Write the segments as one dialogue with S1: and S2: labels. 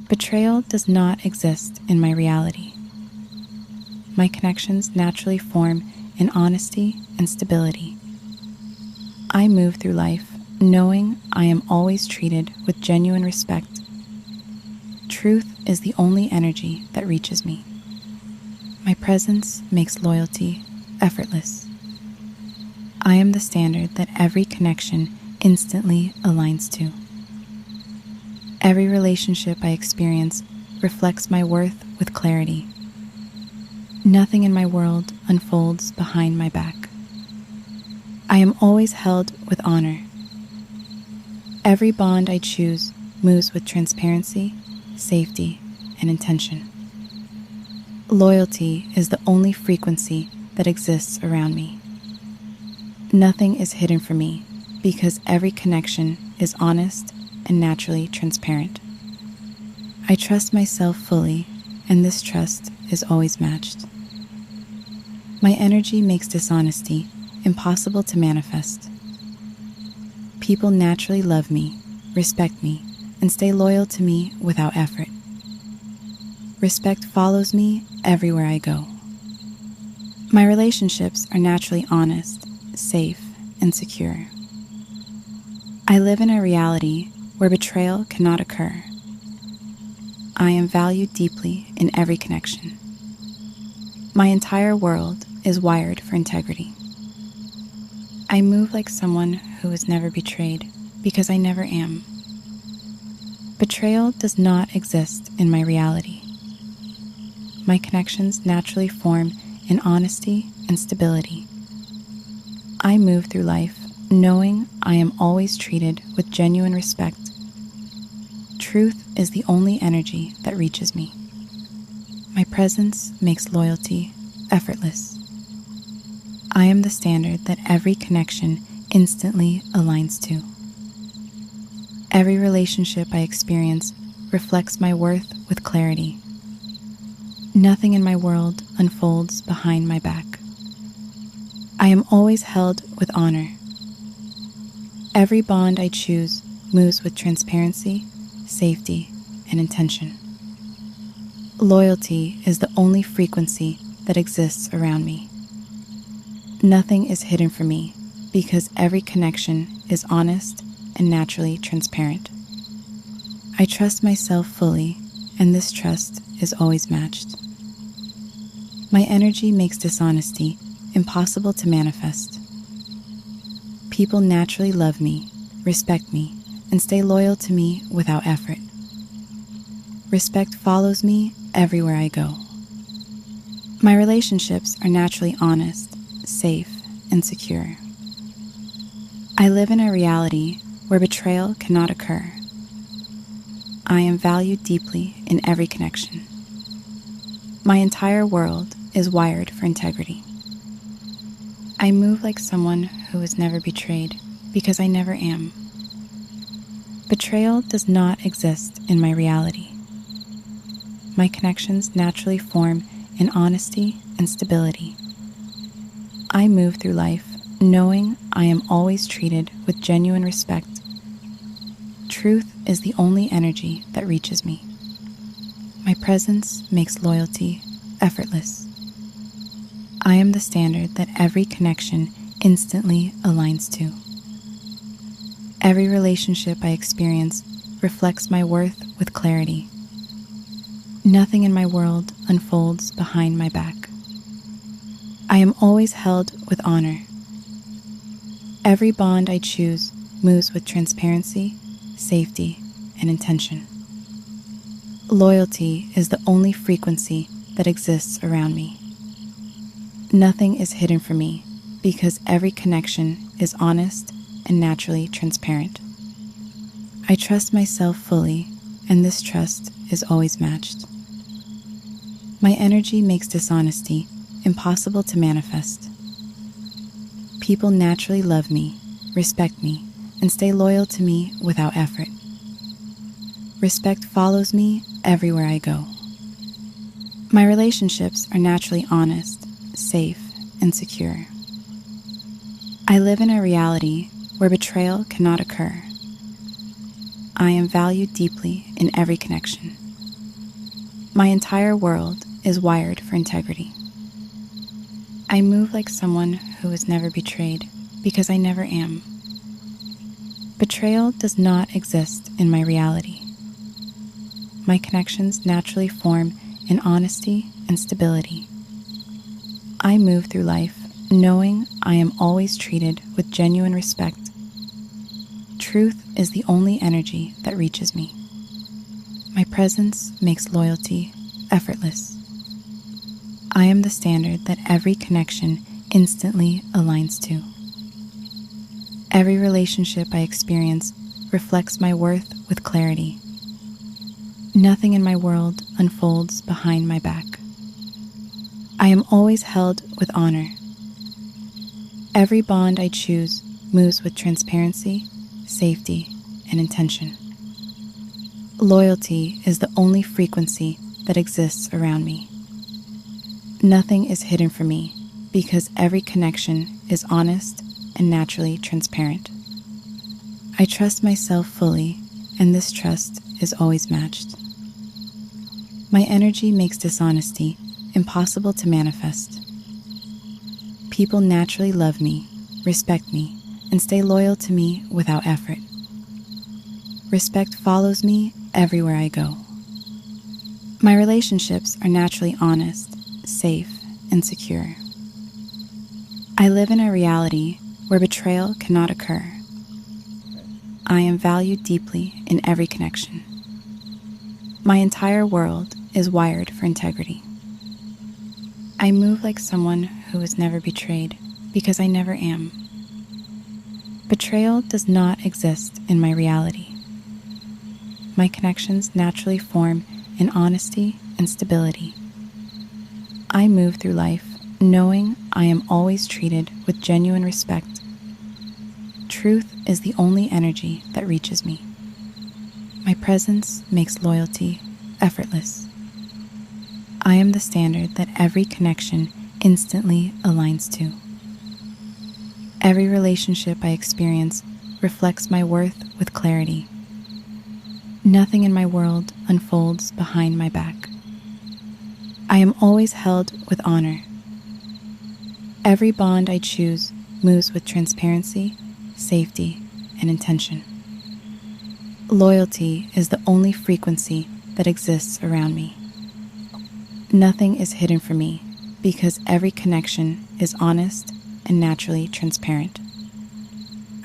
S1: Betrayal does not exist in my reality. My connections naturally form in honesty and stability. I move through life knowing I am always treated with genuine respect. Truth is the only energy that reaches me. My presence makes loyalty effortless. I am the standard that every connection instantly aligns to. Every relationship I experience reflects my worth with clarity. Nothing in my world unfolds behind my back. I am always held with honor. Every bond I choose moves with transparency, safety, and intention. Loyalty is the only frequency that exists around me. Nothing is hidden from me because every connection is honest and naturally transparent. I trust myself fully, and this trust is always matched. My energy makes dishonesty impossible to manifest. People naturally love me, respect me, and stay loyal to me without effort. Respect follows me everywhere I go. My relationships are naturally honest, safe, and secure. I live in a reality where betrayal cannot occur. I am valued deeply in every connection. My entire world is wired for integrity. I move like someone who is never betrayed because I never am. Betrayal does not exist in my reality. My connections naturally form in honesty and stability. I move through life knowing I am always treated with genuine respect. Truth is the only energy that reaches me. My presence makes loyalty effortless. I am the standard that every connection instantly aligns to. Every relationship I experience reflects my worth with clarity. Nothing in my world unfolds behind my back. I am always held with honor. Every bond I choose moves with transparency, safety, and intention. Loyalty is the only frequency that exists around me. Nothing is hidden from me because every connection is honest and naturally transparent. I trust myself fully, and this trust is always matched. My energy makes dishonesty impossible to manifest. People naturally love me, respect me, and stay loyal to me without effort. Respect follows me everywhere I go. My relationships are naturally honest, safe, and secure. I live in a reality where betrayal cannot occur. I am valued deeply in every connection. My entire world is wired for integrity. I move like someone who is never betrayed because I never am. Betrayal does not exist in my reality. My connections naturally form in honesty and stability. I move through life knowing I am always treated with genuine respect. Truth is the only energy that reaches me. My presence makes loyalty effortless. I am the standard that every connection instantly aligns to. Every relationship I experience reflects my worth with clarity. Nothing in my world unfolds behind my back. I am always held with honor. Every bond I choose moves with transparency, safety, and intention. Loyalty is the only frequency that exists around me. Nothing is hidden from me because every connection is honest and naturally transparent. I trust myself fully, and this trust is always matched. My energy makes dishonesty impossible to manifest. People naturally love me, respect me, and stay loyal to me without effort. Respect follows me everywhere I go. My relationships are naturally honest, safe, and secure. I live in a reality where betrayal cannot occur. I am valued deeply in every connection. My entire world is wired for integrity. I move like someone who is never betrayed because I never am. Betrayal does not exist in my reality. My connections naturally form in honesty and stability. I move through life knowing I am always treated with genuine respect. Truth is the only energy that reaches me. My presence makes loyalty effortless. I am the standard that every connection instantly aligns to. Every relationship I experience reflects my worth with clarity. Nothing in my world unfolds behind my back. I am always held with honor. Every bond I choose moves with transparency, safety, and intention. Loyalty is the only frequency that exists around me. Nothing is hidden from me because every connection is honest and naturally transparent. I trust myself fully, and this trust is always matched. My energy makes dishonesty impossible to manifest. People naturally love me, respect me, and stay loyal to me without effort. Respect follows me everywhere I go. My relationships are naturally honest, safe, and secure. I live in a reality where betrayal cannot occur. I am valued deeply in every connection. My entire world is wired for integrity. I move like someone who is never betrayed because I never am. Betrayal does not exist in my reality. My connections naturally form in honesty and stability. I move through life knowing I am always treated with genuine respect. Truth is the only energy that reaches me. My presence makes loyalty effortless. I am the standard that every connection instantly aligns to. Every relationship I experience reflects my worth with clarity. Nothing in my world unfolds behind my back. I am always held with honor. Every bond I choose moves with transparency, safety, and intention. Loyalty is the only frequency that exists around me. Nothing is hidden from me because every connection is honest and naturally transparent.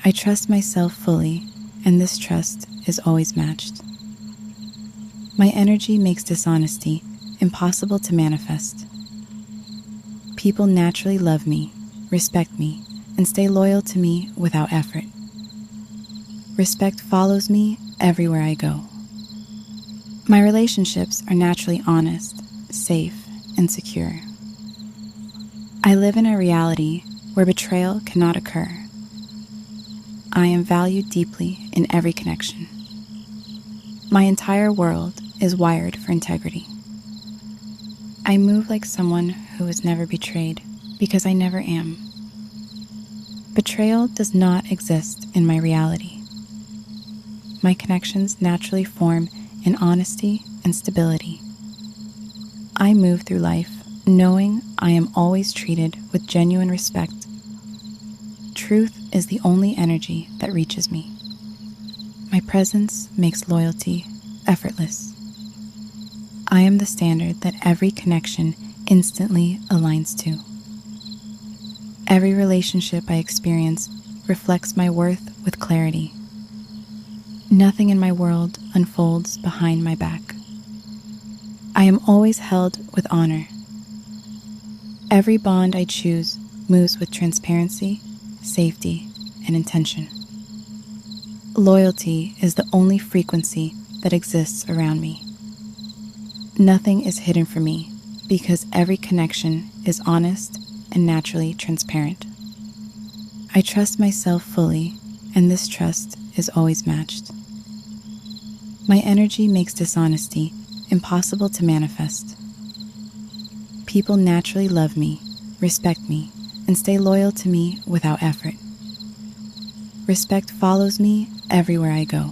S1: I trust myself fully, and this trust is always matched. My energy makes dishonesty impossible to manifest. People naturally love me, respect me, and stay loyal to me without effort. Respect follows me everywhere I go. My relationships are naturally honest, safe, and secure. I live in a reality where betrayal cannot occur. I am valued deeply in every connection. My entire world is wired for integrity. I move like someone who is never betrayed because I never am. Betrayal does not exist in my reality. My connections naturally form in honesty and stability. I move through life knowing I am always treated with genuine respect. Truth is the only energy that reaches me. My presence makes loyalty effortless. I am the standard that every connection instantly aligns to. Every relationship I experience reflects my worth with clarity. Nothing in my world unfolds behind my back. I am always held with honor. Every bond I choose moves with transparency, safety, and intention. Loyalty is the only frequency that exists around me. Nothing is hidden from me because every connection is honest and naturally transparent. I trust myself fully, and this trust is always matched. My energy makes dishonesty impossible to manifest. People naturally love me, respect me, and stay loyal to me without effort. Respect follows me everywhere I go.